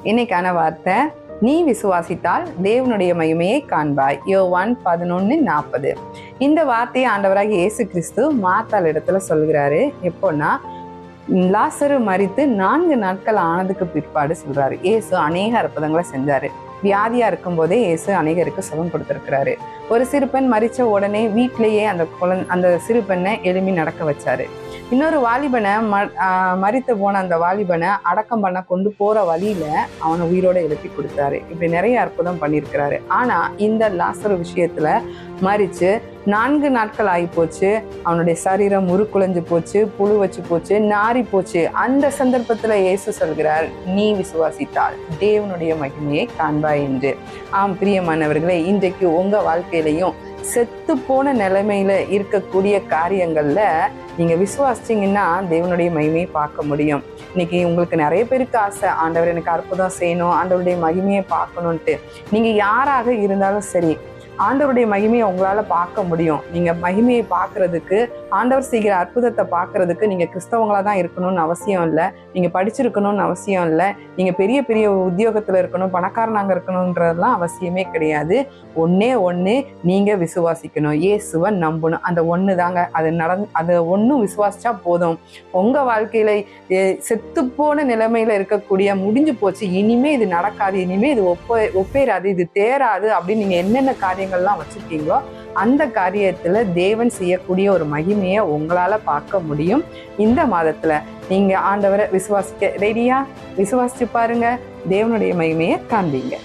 இன்னைக்கான வார்த்தை, நீ விசுவாசித்தால் தேவனுடைய மகிமையை காண்பாய். யோவான் 11:40. இந்த வார்த்தையை ஆண்டவராகிய இயேசு கிறிஸ்து மார்த்தாள் இடத்துல சொல்கிறாரு. எப்போன்னா, லாசரு மரித்து 4 நாட்கள் ஆனதுக்கு பிற்பாடு சொல்றாரு. இயேசு அநேக அற்புதங்களை செஞ்சாரு. வியாதியா இருக்கும் போதே இயேசு அநேகருக்கு சுகம் கொடுத்திருக்கிறாரு. ஒரு சிறுபெண் மரிச்ச உடனே வீட்டிலேயே அந்த சிறுபெண்ணை எழுப்பி நடக்க வச்சாரு. இன்னொரு வாலிபனை மரித்து போன அந்த வாலிபனை அடக்கம் பண்ண கொண்டு போற வழியில அவனை உயிரோட எழுப்பி கொடுத்தாரு. இப்படி நிறைய அற்புதம் பண்ணியிருக்கிறாரு. ஆனா இந்த லாசரு விஷயத்துல மரிச்சு 4 நாட்கள் ஆகி போச்சு. அவனுடைய சரீரம் முறுக்குலைஞ்சு போச்சு, புழு வச்சு போச்சு, நாரி போச்சு. அந்த சந்தர்ப்பத்துல இயேசு சொல்கிறார், நீ விசுவாசித்தால் தேவனுடைய மகிமையை காண்பாய் என்று. ஆம் பிரியமானவர்களே, இன்றைக்கு உங்க வாழ்க்கையிலையும் செத்து போன நிலைமையில இருக்கக்கூடிய காரியங்கள்ல நீங்க விசுவாசிச்சீங்கன்னா தேவனுடைய மகிமையை பார்க்க முடியும். இன்னைக்கு உங்களுக்கு நிறைய பேருக்கு ஆசை, ஆண்டவர் எனக்கு அற்புதம் செய்யணும், ஆண்டவருடைய மகிமையை பார்க்கணும்ட்டு. நீங்க யாராக இருந்தாலும் சரி, ஆண்டவருடைய மகிமையை உங்களால பார்க்க முடியும். நீங்க மகிமையை பார்க்கறதுக்கு, ஆண்டவர் செய்கிற அற்புதத்தை பார்க்கறதுக்கு நீங்க கிறிஸ்தவங்களா தான் இருக்கணும்னு அவசியம் இல்லை. நீங்க படிச்சிருக்கணும்னு அவசியம் இல்லை. நீங்க பெரிய பெரிய உத்தியோகத்துல இருக்கணும், பணக்காரனாங்க இருக்கணும்ன்றதெல்லாம் அவசியமே கிடையாது. ஒன்னே ஒண்ணு, நீங்க விசுவாசிக்கணும், இயேசுவை நம்பணும். அந்த ஒண்ணு தாங்க. அது ஒன்னும் விசுவாசிச்சா போதும். உங்க வாழ்க்கையில செத்து போன நிலைமையில இருக்கக்கூடிய, முடிஞ்சு போச்சு, இனிமே இது நடக்காது, இனிமே இது ஒப்பேராது, இது தேராது அப்படின்னு நீங்க என்னென்ன காரியங்கள்லாம் வச்சிருக்கீங்களோ அந்த காரியத்துல தேவன் செய்யக்கூடிய ஒரு மகிமையை உங்களால பார்க்க முடியும். இந்த மாதத்துல நீங்க ஆண்டவரை விசுவாசிக்க ரெடியா? விசுவாசிச்சு பாருங்க, தேவனுடைய மகிமையை காண்பீங்க.